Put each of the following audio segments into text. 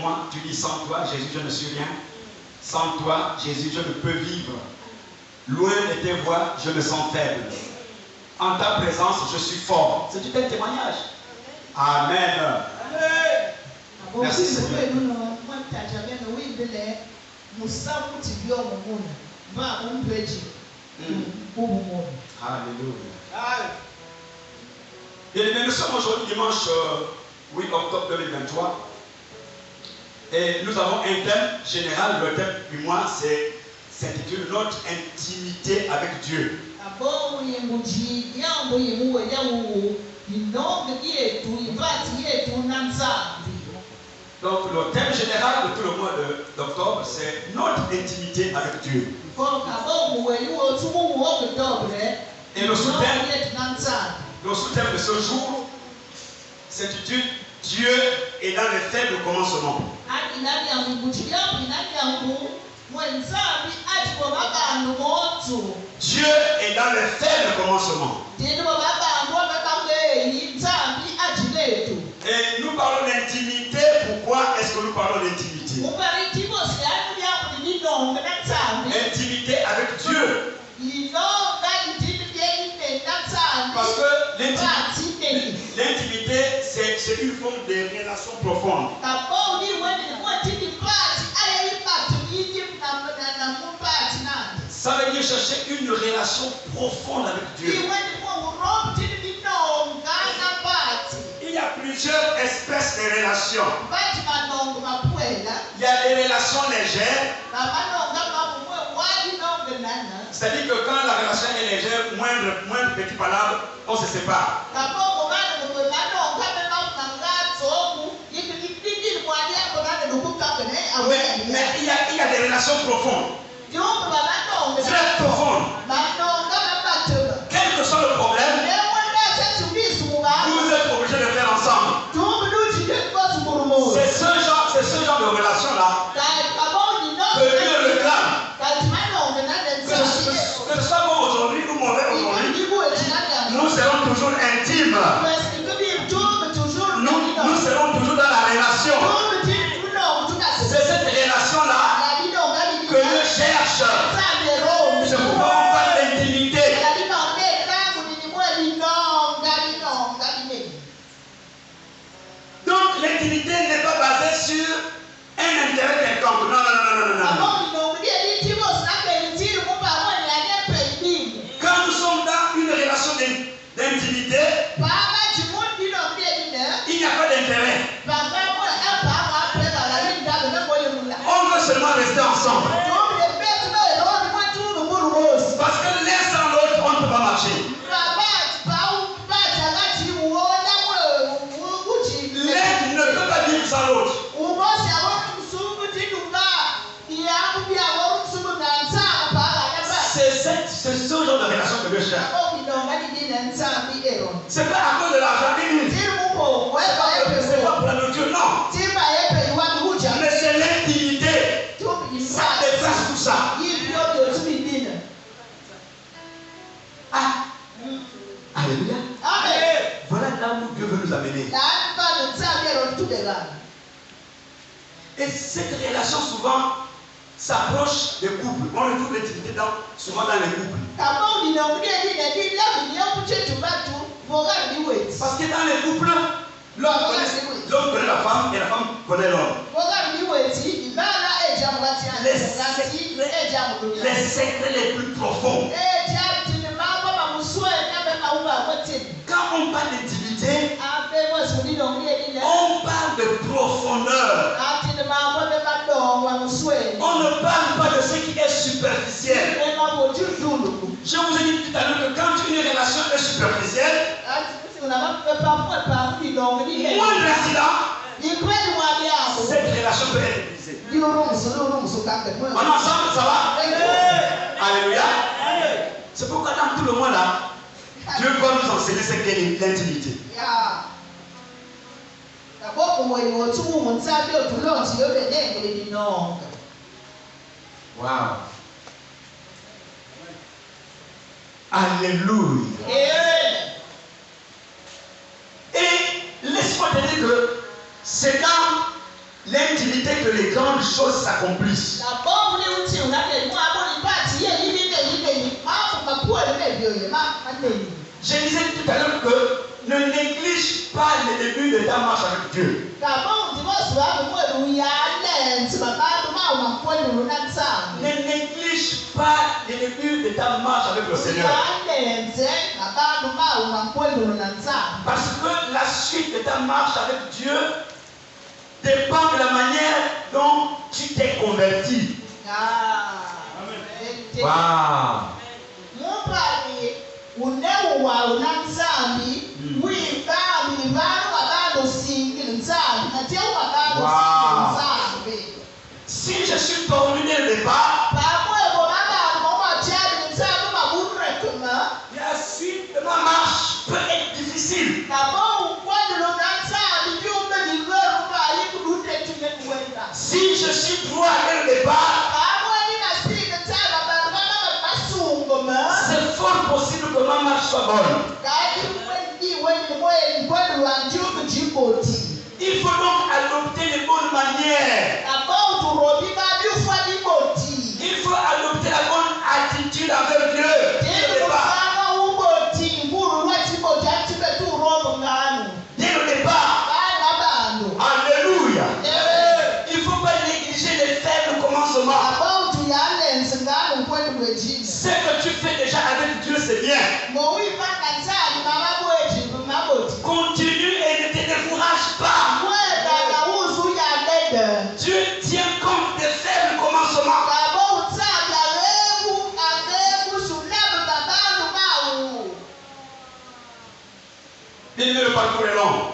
moi, tu dis sans toi, Jésus, je ne suis rien. Sans toi, Jésus, je ne peux vivre. Loin de tes voies, je me sens faible. En ta présence, je suis fort. C'est un témoignage. Amen. Merci Seigneur. Alléluia. Et nous sommes aujourd'hui dimanche 8 octobre 2023. Et nous avons un thème général. Le thème du mois s'intitule Notre intimité avec Dieu. Donc le thème général de tout le mois d'octobre, c'est notre intimité avec Dieu. Et le sous-thème de ce jour s'intitule Dieu est dans les faibles commencements. Dieu est dans les faibles commencements. Et nous parlons d'intimité. Pourquoi est-ce que nous parlons d'intimité? Intimité avec Dieu. Parce que l'intimité, c'est une forme de relation profonde. Ça veut dire chercher une relation profonde avec Dieu. Il y a plusieurs espèces de relations. Il y a des relations légères. C'est-à-dire que quand la relation est légère, moindre petite palabre, on se sépare. Mais il y a des relations profondes. Très profondes. Quel que soit le problème, vous êtes obligés de faire ensemble. C'est ce genre de relation-là que Dieu réclame. Que ce soit bon aujourd'hui ou mauvais aujourd'hui, nous serons toujours intimes. Nous serons toujours dans la relation. C'est cette relation-là que Dieu cherche. C'est pourquoi on parle d'intimité. Donc l'intimité n'est pas basée sur un intérêt quelconque. Non. Quand nous sommes dans une relation d'intimité, il n'y a pas d'intérêt. On veut seulement rester ensemble. Parce que l'un sans l'autre, on ne peut pas marcher. L'un ne peut pas vivre sans l'autre. C'est ce genre de relation que Dieu cherche. C'est pas à cause de l'argent. C'est pas pour la nourriture, non. Mais c'est l'intimité. Ça dépasse tout ça. Ah. Alléluia. Voilà là où Dieu veut nous amener. Et cette relation souvent s'approche des couples. On retrouve l'intimité souvent dans les couples. Parce que dans les couples, l'homme connaît la femme et la femme connaît l'homme. Les secrets les plus profonds. Quand on parle d'intimité, on parle de profondeur. On ne parle pas de ce qui est superficiel. Je vous ai dit tout à l'heure que quand une relation est superficielle, moins d'incidents, cette relation peut être brisée. On est ensemble, ça va? Alléluia. C'est pourquoi dans tout le monde là, Dieu va nous enseigner ce qu'est l'intimité. Wow. Alléluia. Et laisse-moi te dire que c'est dans l'intimité que les grandes choses s'accomplissent. Je disais tout à l'heure que ne néglige pas les débuts de ta marche avec Dieu. Ne néglige pas les débuts de ta marche avec le Seigneur. Parce que la suite de ta marche avec Dieu dépend de la manière dont tu t'es converti. Wow. Si je suis tourné dès le départ, la suite de ma marche peut être difficile. Si je suis droit dès le départ, c'est fort possible que ma marche soit bonne. Il faut donc adopter les bonnes manières. Il faut adopter la bonne attitude avec Dieu. Dès le départ. Alléluia. Il ne faut pas négliger les faibles commencements. Ce que tu fais déjà avec Dieu, c'est bien. Continue et ne te décourage pas. Dieu tient compte des faibles commencements. Bien, le parcours est long.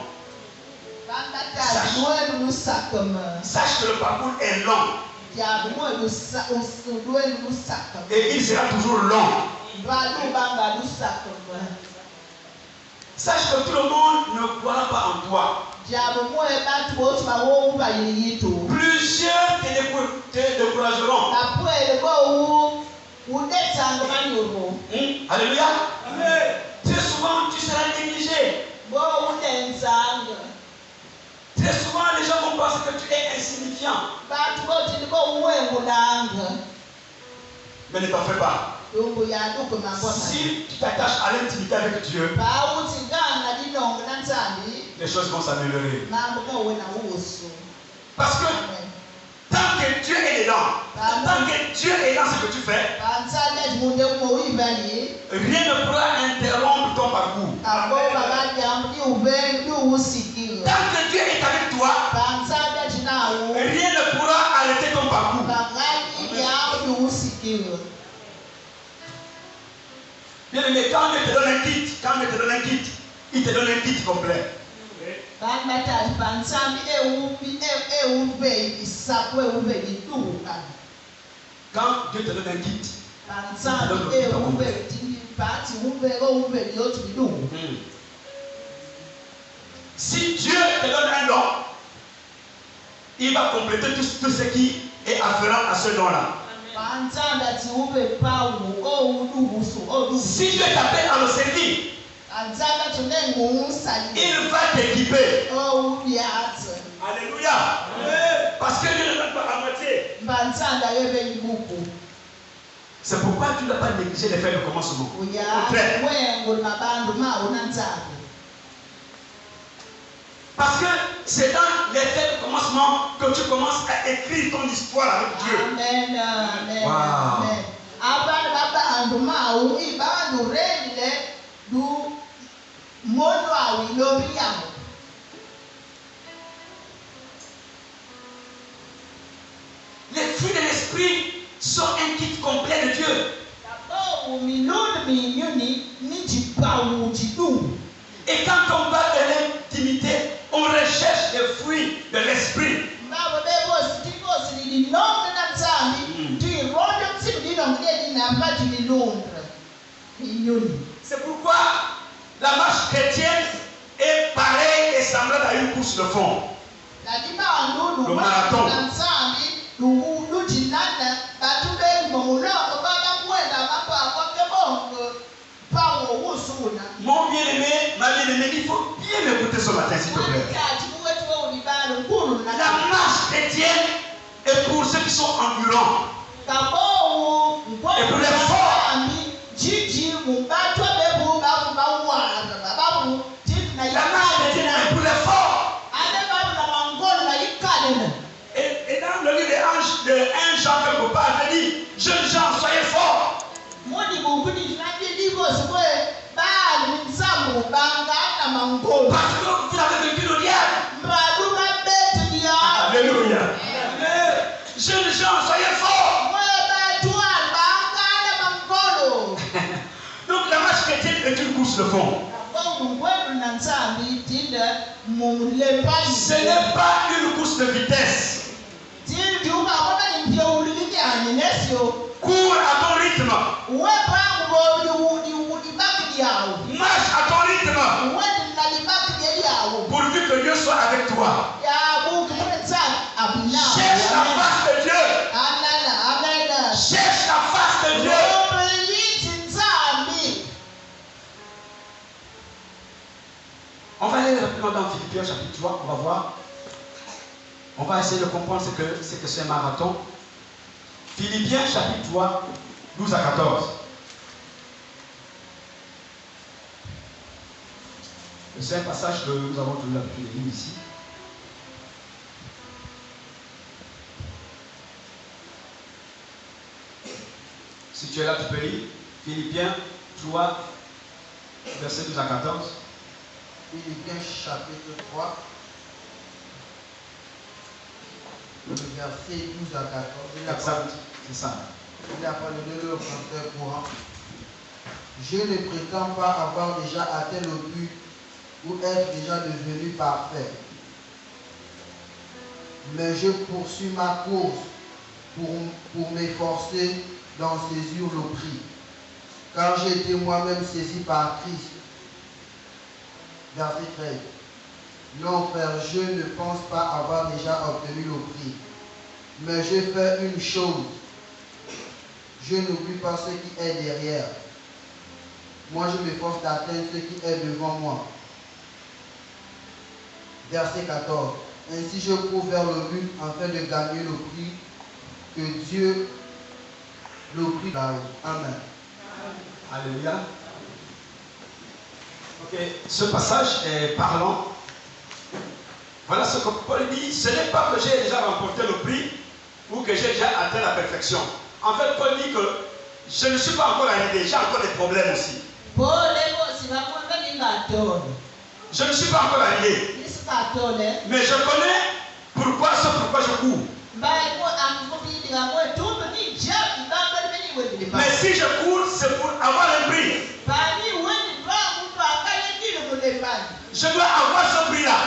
Sache que le parcours est long. Et il sera toujours long. Sache que tout le monde ne croira pas en toi. Plusieurs te décourageront. Alléluia. Très souvent, tu seras négligé. Très souvent, les gens vont penser que tu es insignifiant. Mais ne t'en fais pas. Si tu t'attaches à l'intimité avec Dieu, les choses vont s'améliorer. Parce que tant que Dieu est dedans, tant que Dieu est dans ce que tu fais, rien ne pourra interrompre ton parcours. Tant que Dieu est avec toi, rien ne pourra arrêter ton parcours. Bien aimé, quand Dieu te donne un kit, il te donne un kit complet. Quand Dieu te donne un kit, si Dieu te donne un don, il va compléter tout ce qui est afférent à ce don-là. Si Dieu t'appelle à le servir, il va t'équiper. Alléluia. Parce que Dieu ne donne pas à moitié. C'est pourquoi tu ne dois pas négliger les faits de commencement. Parce que c'est dans les faits de commencement que tu commences à écrire ton histoire avec Dieu. Amen. Amen. Wow. Les fruits de l'esprit sont un kit complet de Dieu. Et quand on parle de l'intimité, on recherche les fruits de l'esprit. C'est pourquoi la marche chrétienne est pareille et semblable à une course de fond. Le marathon. Mon bien-aimé, ma bien-aimée, il faut bien m'écouter ce matin, s'il te plaît. La marche c'est pour ceux qui sont endurants. Et pour les forts. La marche est pour les forts. Et dans le livre de 1 Jean quelque part, il dit, jeunes gens, soyez forts. Parce que vous avez vécu le diable. Alléluia. Jeunes gens, soyez forts. Donc la marche chrétienne est une course de fond. Ce n'est pas une course de vitesse. Cours à ton rythme. Marche à ton rythme. Pourvu que Dieu soit avec toi. Cherche la face de Dieu. Cherche la face de Dieu. On va aller rapidement dans Philippiens chapitre 3, on va voir. On va essayer de comprendre ce que c'est un marathon. Philippiens chapitre 3, 12 à 14. C'est un passage que nous avons toujours l'habitude de lire ici. Si tu es là, tu peux lire. Philippiens 3, verset 12 à 14. Philippiens chapitre 3, le verset 12 à 14. Exact, c'est ça. Il a parlé de leur français courant. Je ne prétends pas avoir déjà atteint le but ou être déjà devenu parfait. Mais je poursuis ma course pour m'efforcer d'en saisir le prix. Car j'ai été moi-même saisi par Christ. Verset 13. Non, frère, je ne pense pas avoir déjà obtenu le prix. Mais je fais une chose. Je n'oublie pas ce qui est derrière. Moi, je m'efforce d'atteindre ce qui est devant moi. Verset 14. Ainsi, je cours vers le but afin de gagner le prix que Dieu le prix là-haut. Amen. Alléluia. Ok, ce passage est parlant. Voilà ce que Paul dit. Ce n'est pas que j'ai déjà remporté le prix ou que j'ai déjà atteint la perfection. En fait, Paul dit que je ne suis pas encore arrivé, j'ai encore des problèmes aussi. Je ne suis pas encore arrivé. Mais je connais pourquoi je cours. Mais si je cours, c'est pour avoir un prix. Je dois avoir ce prix-là.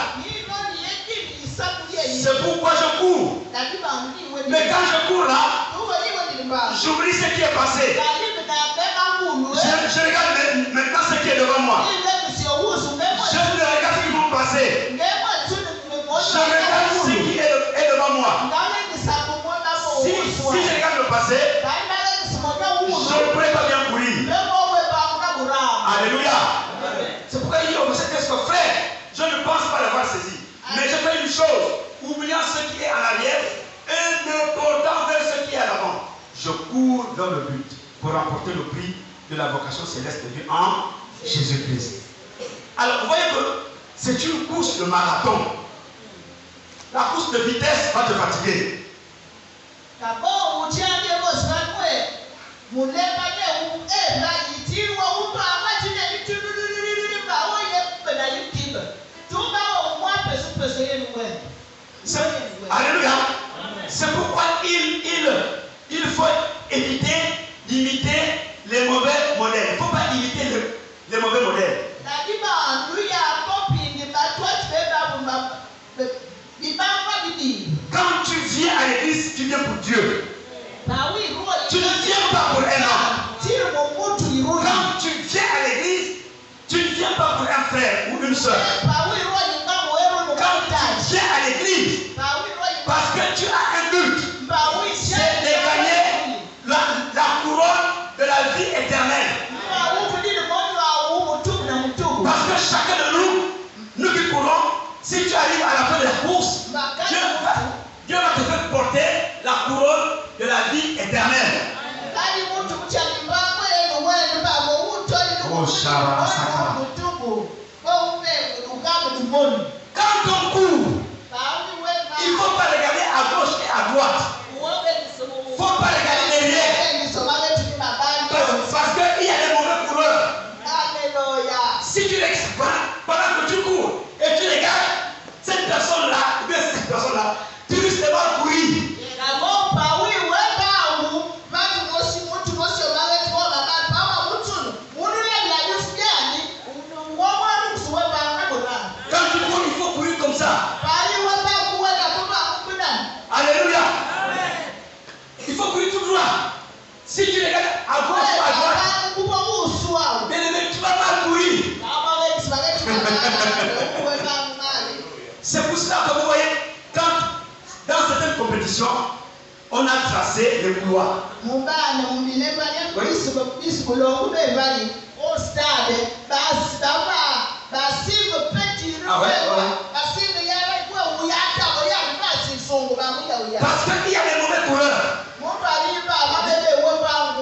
C'est pourquoi je cours. Mais quand je cours là, j'oublie ce qui est passé. Je regarde maintenant ce qui est devant moi. Je ne regarde ce qui m'ont passé. Je regarde ce qui est devant moi. Si je regarde le passé, je ne pourrais pas bien courir. Alléluia. C'est pourquoi il dit au verset 13 que frère, je ne pense pas l'avoir saisi. Mais je fais une chose, oubliant ce qui est en arrière et me portant vers ce qui est à l'avant. Je cours dans le but pour remporter le prix de la vocation céleste de Dieu en Jésus-Christ. Alors, vous voyez que c'est une course de marathon. La course de vitesse va te fatiguer. Alléluia. C'est pourquoi il faut éviter d'imiter les mauvais modèles. Il ne faut pas imiter les mauvais modèles. Quand tu viens à l'église, tu viens pour Dieu. Tu ne viens pas pour un homme. Quand tu viens à l'église, tu ne viens pas pour un frère ou une soeur. Quand tu viens à l'église, parce que tu as un but, c'est de gagner la couronne de la vie éternelle. Parce que chacun de nous qui courons, si tu arrives à la fin de la course, Dieu va te faire porter la l'éternel. Oh, Shabbat Sakara. Quand on court, il ne faut pas regarder à gauche et à droite. Il ne faut pas regarder derrière. Parce qu'il y a des mauvais coureurs. Si tu regardes, pendant que tu cours et tu regardes cette personne-là, cette personne-là, tu risques de mal courir. Quand tu cours, il faut courir comme ça. Alléluia. Il faut courir tout droit. Si tu regardes à gauche ou à droite, bien aimé, tu vas mal courir. C'est pour cela que vous voyez, quand dans certaines compétitions, on a tracé les couloirs. Parce qu'il y a des mauvais coureurs.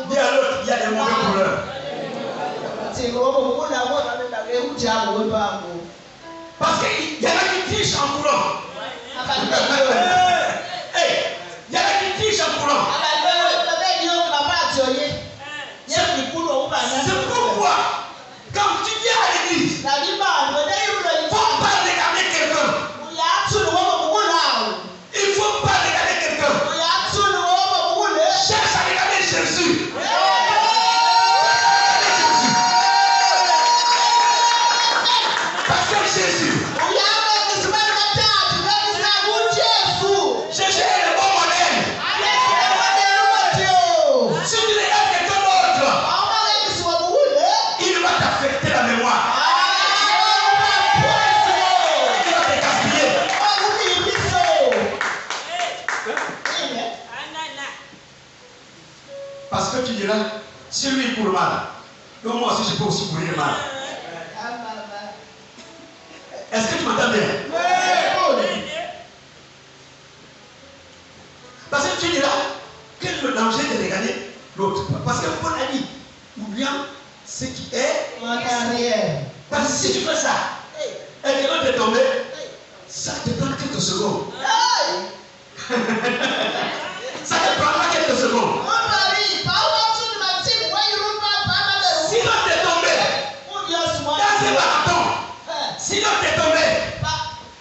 Dis à l'autre, il y a des mauvais coureurs. Parce qu'il y en a qui trichent en courant. Hey, il y en a qui trichent en courant. C'est pourquoi, quand tu viens à l'église, il ne faut pas regarder quelqu'un. Il ne faut pas regarder quelqu'un. Cherche à regarder Jésus. Parce que Jésus. Jésus est le bon modèle. Si tu regardes quelqu'un d'autre, il va t'affecter la mémoire. Il va te gaspiller. Parce que tu diras, si lui il court mal, donc moi aussi je peux aussi courir mal. Est-ce que tu m'entends bien? Parce que tu diras, quel est le danger de regarder l'autre? Parce que Paul a dit, oublie ce qui est en arrière. Parce que si tu fais ça, et que l'autre est tombé, ça te prend quelques secondes. Ça te prendra quelques secondes. Si l'autre est tombé, dans un marathon, si l'autre est tombé,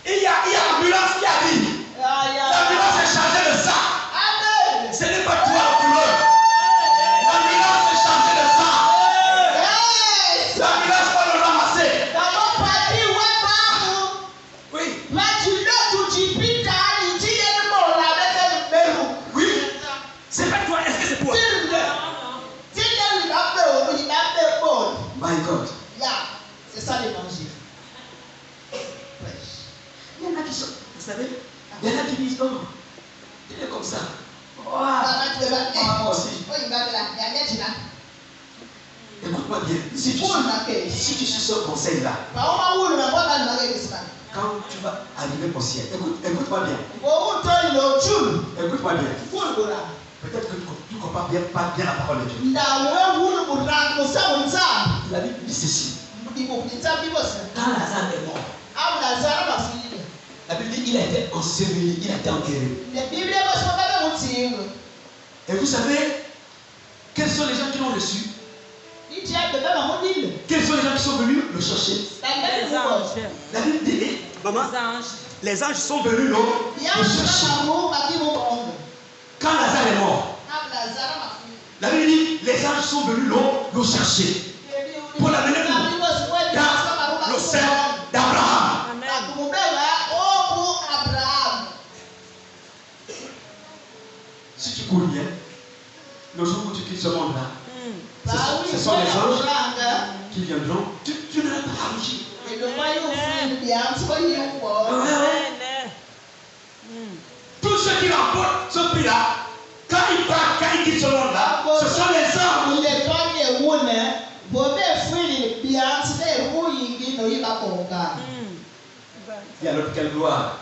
il y a l'ambulance qui arrive. L'ambulance est chargée de ça. Ce n'est pas toi le coureur. L'ambulance est chargée de ça. L'ambulance va le ramasser. Oui. Oui. C'est pas toi. Est-ce que c'est toi? My God. C'est ça l'évangile. Il y en a qui sont, vous savez, il y en a qui disent, oh, tu es comme ça. Oh, moi aussi. Écoute-moi bien. Si tu suis ce conseil-là, quand tu vas arriver au ciel, écoute-moi bien. Écoute-moi bien. Peut-être que tu ne comprends pas bien la parole de Dieu. La Bible dit ceci. Quand Lazare est mort, la Bible dit qu'il a été enseveli, il a été enterré. Et vous savez, quels sont les gens qui l'ont reçu? Quels sont les gens qui sont venus le chercher? Les anges. La Bible dit, maman, les anges sont venus le chercher. Quand Lazare est mort, la Bible dit, les anges sont venus le chercher pour l'amener dans le sein d'Abraham. Si tu cours bien, le jour où tu quittes ce monde-là, ce sont les anges qui viendront. Tu ne l'as pas arrangé. Tous ceux qui remportent ce prix-là, quand ils partent, quand ils quittent ce monde-là, ce sont les anges. Il y a l'autre, quelle gloire.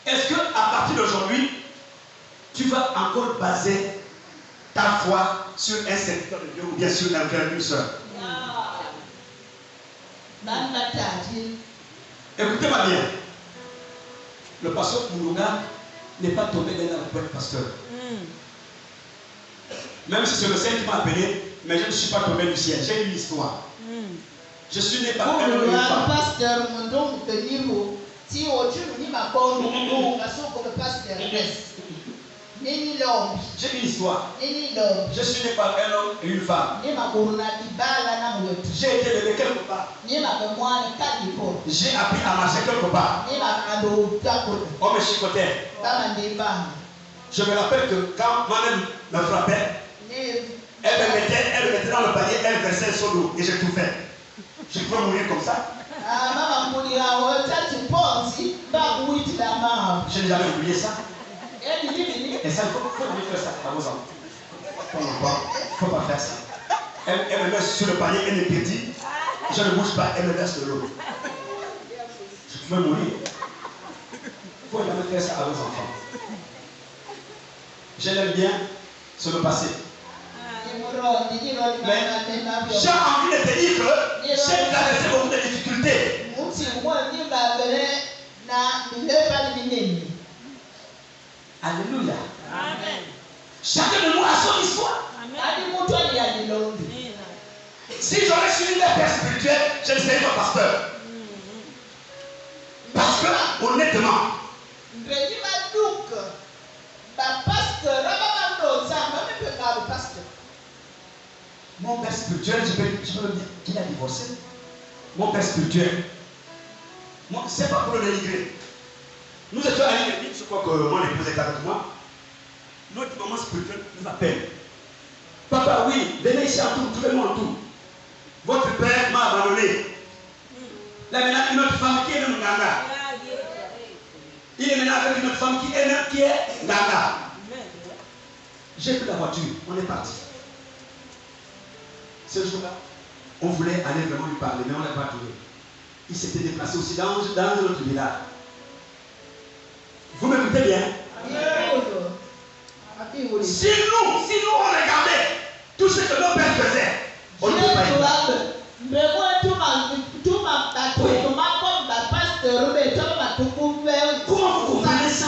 Est-ce que à partir d'aujourd'hui, tu vas encore baser ta foi sur un serviteur de Dieu ou bien sur un frère, une soeur? Écoutez-moi bien. Le pasteur Moulouna n'est pas tombé dans la boîte pasteur. Même si c'est le Seigneur qui m'a appelé, mais je ne suis pas tombé du ciel. J'ai une histoire. Je suis né par un homme et une femme. Pasteur, mon don de niveau. Si au-dessus, on dit ma bonne, on va sauver le pasteur. J'ai une histoire. Je suis né par un homme et une femme. J'ai été élevé quelque part. J'ai appris à marcher quelque part. On me chicotait. Je me rappelle que quand moi-même me frappait, elle me mettait dans le panier, elle versait un seau d'eau et j'étouffais. Je pouvais mourir comme ça. Je n'ai jamais oublié ça. Et ça, il faut faire ça à vos enfants. Il ne faut pas faire ça. Elle me met sur le panier, elle me pétille. Je ne bouge pas, elle me verse de l'eau. Je pouvais mourir. Il faut jamais faire ça à vos enfants. Je l'aime bien, c'est le passé. Mais j'ai envie de te dire que j'ai traversé beaucoup de difficultés. Alléluia. Amen. Chacun de nous a son histoire. Amen. Si j'aurais suivi les pères spirituels, je ne serais pas pasteur. Parce que, honnêtement, mon père spirituel, je peux le dire qu'il a divorcé. Mon père spirituel, c'est pas pour le dénigrer. Nous étions à l'église, je crois que mon épouse est avec moi. Notre maman spirituelle nous appelle. Papa, oui, venez ici en tout, trouvez-moi en tout. Votre père m'a abandonné. Là maintenant, une autre femme qui est même Nganga. Il est maintenant avec une autre femme qui est Nganga. J'ai pris la voiture, on est parti. Ce jour-là, on voulait aller vraiment lui parler, mais on ne l'a pas trouvé. Il s'était déplacé aussi dans un autre village. Vous m'écoutez bien? Si nous on regardait tout ce que nos pères faisaient, on ne peut pas y Comment vous comprenez ça?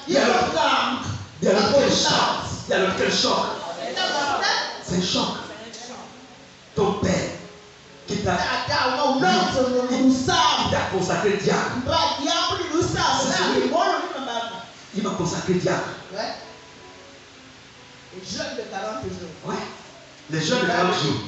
Il y a quel choc? C'est un choc. Ton père qui t'a consacré diable. Il m'a consacré diable. Les jeunes de 40 jours. Ouais. Les jeunes de 40 jours.